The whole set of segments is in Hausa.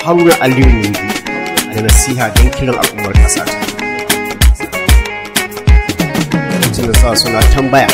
Haruna Aliyu Ningi da nasiha don kiran al'ummar ƙasa ta. Lokacin da sa suna tambaya.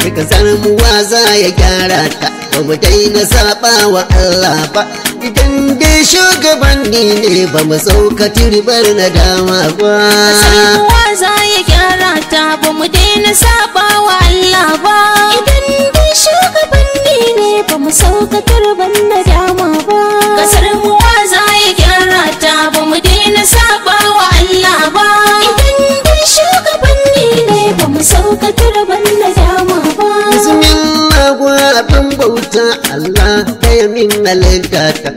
Daga zarmuwa za ya gyara ta, ba mu daina saba wa Allah ba. Idan dai shugabanni ne ba mu sauka turbar nadama ba. Zarmuwa za ya gyara ta, ba mu daina saba wa Allah ba. Idan dai shugabanni ne ba mu sauka turbar nadama ba. Kasar mu za ya gyara ta, ba mu daina saba wa Allah ba. Idan dai shugabanni ne ba mu sauka turbar nadama ba. Bismillah abin bauta Allah ta yamin halitta ta,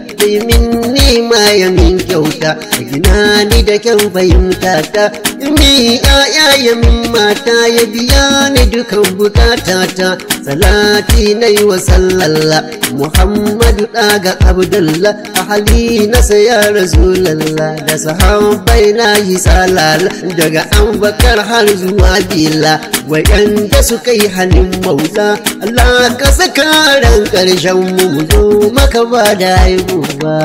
min nima ya min kyauta, gina ni da kyan fahimta ta, mi ya min mata ya biya ni dukan bukata ta. Salati na yi wa sallalla Muhammadu ɗaga Abdullah, ahali na saya Rasulallah, da sahabbai na yi salala, daga Abubakar har zuwa Bila, wayanda suka yi halin maula. Allah ka saka ran ƙarshen mu zo maka ba da haihuwa,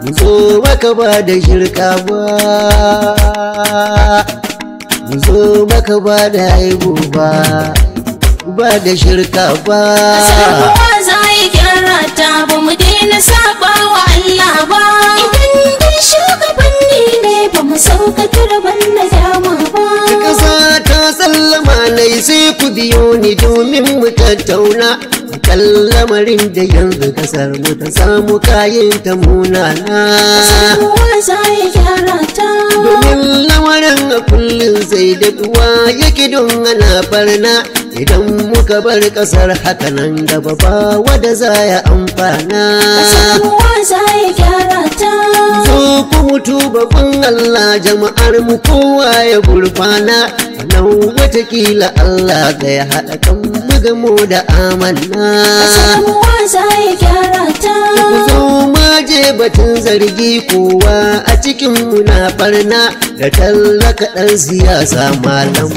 mu zo maka ba da shirka ba, mu zo maka ba da haihuwa, ba da shirka ba. Sarwa za ya gyara ta, ba mu daina saba wa Allah ba. Idan dai shugabanni ne ba mu sauka turban nadama ba. Ƙasa ta sallama nai sai ku biyo ni domin mu tattauna kan lamarin da yanzu kasar mu ta samu kayan ta munana. Sarwa za ya gyara ta, domin lamarin a kullum sai da duwa yake don ana barna. Idan muka bar kasar haka nan gaba ba wanda za ya amfana. sarwa za ya gyara ta. Zo ku mutu babban Allah, jama'ar mu kowa ya gurfana, nan watakila Allah zai haɗa kan mu gamo da amanna. sarwa za ya gyara ta. Ku zo maje batun zargi, kowa a cikin muna barna, da tallaka ɗan siyasa malam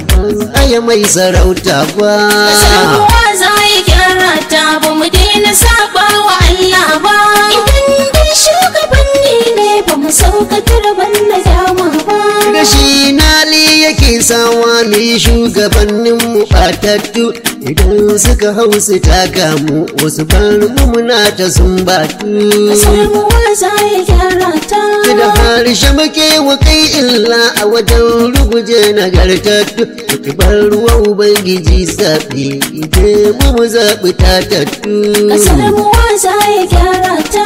aya mai sarauta ba. sarwa za ya gyara ta, ba mu daina saba wa Allah ba. Idan dai shugabanni ne ba mu sauka turban nadama ba. Rashi nali yake sawa mu yi shugabannin mu batattu, idan suka hausu taka mu wasu bar mu muna ta sumbatu. sarwa za ya gyara ta. Da harshe muke wa kai illa a wajen ruguje nagartattu, ku bar ruwa ubangiji zaɓi ije mu zaɓi tatattu. sarwa za ya gyara ta.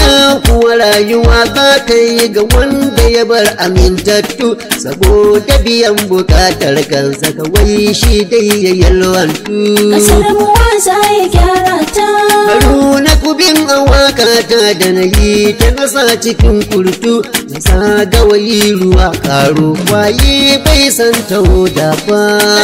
Ta kuwa rayuwa ba ta yi ga wanda ya bar amintattu, saboda biyan bukatar kansa kawai shi dai ya yalwantu. sarwa za ya gyara ta. Haruna kubin awaka ta da na yi ta nasa cikin kurtu, ta sa gawayi ruwa karo waye bai san da ba.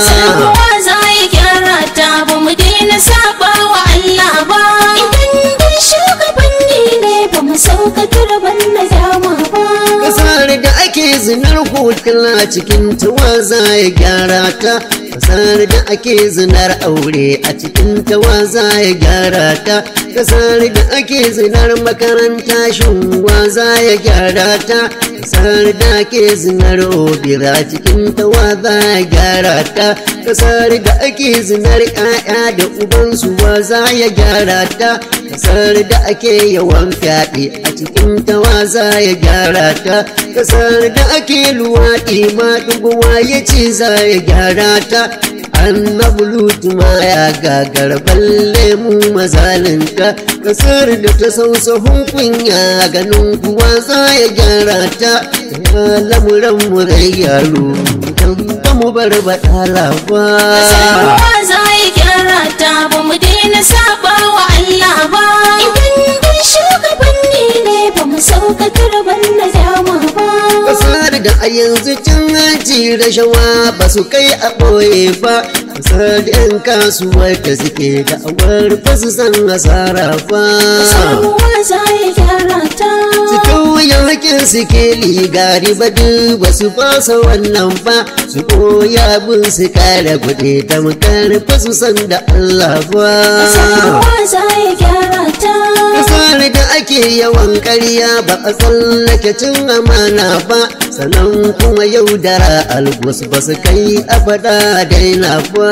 sarwa za ya gyara ta, ba mu daina saba wa Allah ba. Idan dai shugabanni ne ba mu sauka turban nadama ba. Kasar da ake zinar hotuna cikin tawa za ya gyara ta, kasar da ake zinar aure a cikin tawa za ya gyara ta, kasar da ake zinar makaranta shinwa za ya gyara ta, kasar da ake zinar obira cikin tawa za ya gyara ta, kasar da ake zinar 'ya'ya da ubansu wa za ya gyara ta, kasar da ake yawan fyaɗe a cikin tawa za ya gyara ta, kasar da ake luwaɗi ma dubuwa ya ce za ya gyara ta. Annabi Lutu ma ya gagara balle mu mazalinta, kasar da ta sausahun kunya ganin kuwa za ya gyara ta. Ya lamuran mu rai yaro dan ba mu bar baɗala ba. sarwa za ya gyara ta, ba mu daina saba wa Allah ba. Idan dai shugabanni ne ba mu sauka turban nadama ba. Kasar da a yanzu cin hanci rashawa ba su kai a ɓoye ba, kasar da 'yan kasuwar da suke da awar ba su san asara ba. sarwa za ya gyara ta. Su tauye hakin su ke ligari ba duk ba su fasa wannan ba su koya bin su kare kuɗi tamkar fa su san da Allah ba. Kasar da ake yawan ƙarya ba a tsallake cin amana ba sannan kuma yaudara algus ba su kai abada daina ba.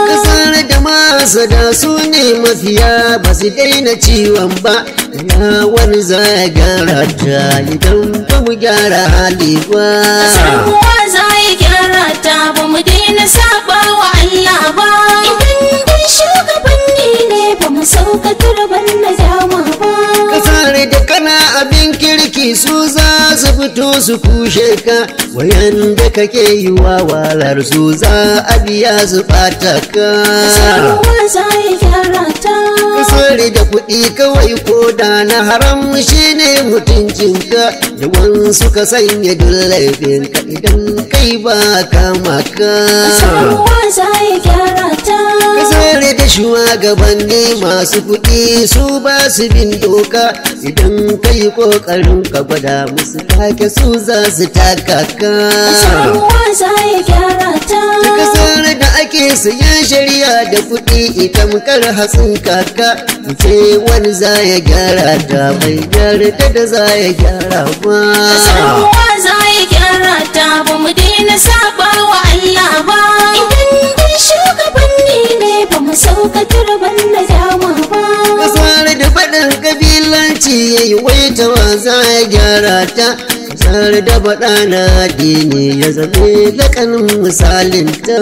Kasar da masu da su ne mafiya ba su daina ciwon ba ya wani za ya gyara ta idan ba mu gyara hali ba. Ba mu daina saba wa Allah ba idan dai shugabanni ne ba mu sauka turban na dama ba. Kasar da kana abin kirki su za su fito su kushe ka wayanda kake yi wa walar su za a biya su ɓata ka. Kasar da kuɗi kawai ko da na haram shi ne mutuncinka da wansu ka sanya duk laifinka idan kai ba kama ka. Kasar da shugabanni masu kuɗi su ba su bin doka idan kai ƙoƙarin ka gwada musu take su za su taka ka. Kasar da ake sayan shari'a da kuɗi ita mukar hatsin kaka ce wani za ya gyara ta bai gyara ta da za ya gyara ba. Ba mu daina saba wa Allah ba idan dai shugabanni ne ba mu sauka turban na dama ba. Kasar da faɗin kabilanci ya yi waita wa za ya gyara ta kasar da faɗa na addini ya zame lakanin misalin ta.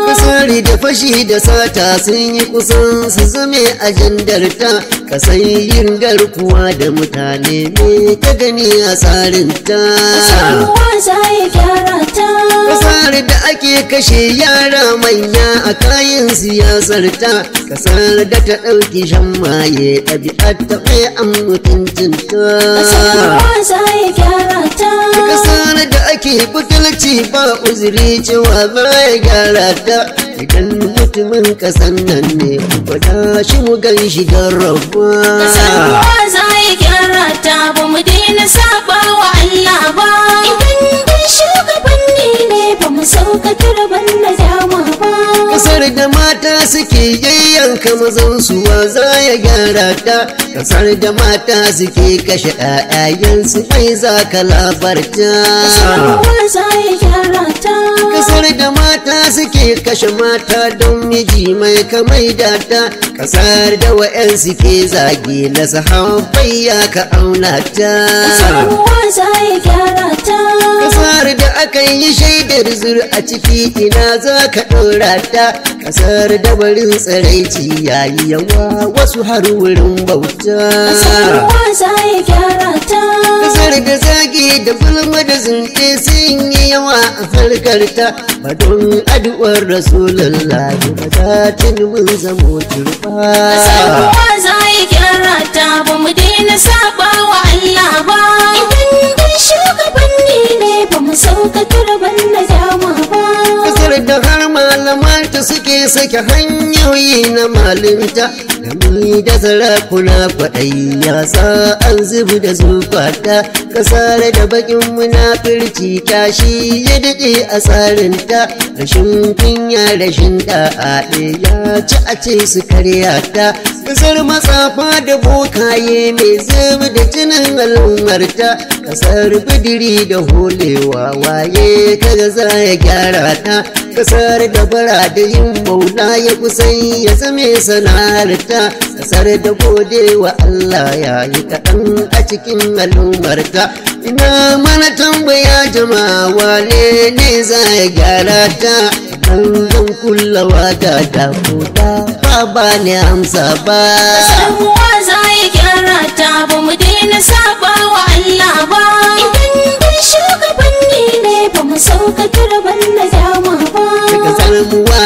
Kasar da fashi da sata sun yi kusan su zame ajandar ta kasar yin garkuwa da mutane ne ta gani a tsarin ta. Kasar da ake kashe yara manya a kayan siyasar ta kasar da ta ɗauki shan maye ɗabi'ar ta mai an mutuncin ta. Kasar da ake butulci ba uzuri cewa ba ya gyara ta idan mutumin kasan nan ne ba shi mu gan shi don rabuwa. Ba mu daina saba wa Allah ba idan dai shugabanni ne ba mu sauka turban na dama ba. Kasar da mata suke yayyanka mazan su wa za ya gyara ta kasar da mata suke kashe ƴaƴayensu mai za ka labarta. Kasar da mata suke kashe mata don miji mai kamai data kasar da wa'yan suke zagi na sahabbai ya ka auna ta. Kasar da aka yi shaidar zur a ciki ina za ka ɗora ta kasar da barin tsiraici yayi yawa wasu har wurin bauta. Kasar da zagi da gulma da zunɗe sun yi yawa a farkarta ba don addu'ar rasulullahi ba za ta mun zamo turba. Ba mu daina saba wa Allah ba idan dai shugabanni ne ba mu sauka turban na dama ba. Kasar da har malamanta suke sake hanyoyi na malinta gami da sarakuna kwaɗayi ya sa an zubi da zufata kasar da bakin munafirci tashi ya daɗe a tsarinta rashin kunya rashin da'a ya ci a ce su karya ta. Kasar matsafa da bokaye mai zubi da jinin al'ummarta kasar bidiri da holewa waye kaga za ya gyara ta kasar da bara da yin maula ya kusan ya zame sana'arta kasar da gode wa Allah ya yi kaɗan a cikin al'ummarta. Ina mana tambaya jama'a wane ne za ya gyara ta idan zan kullawa da dakuta ba ne amsa ba. Za ya gyara ta ba mu daina saba wa Allah ba idan dai shugabanni ne ba mu sauka turban na dama ba.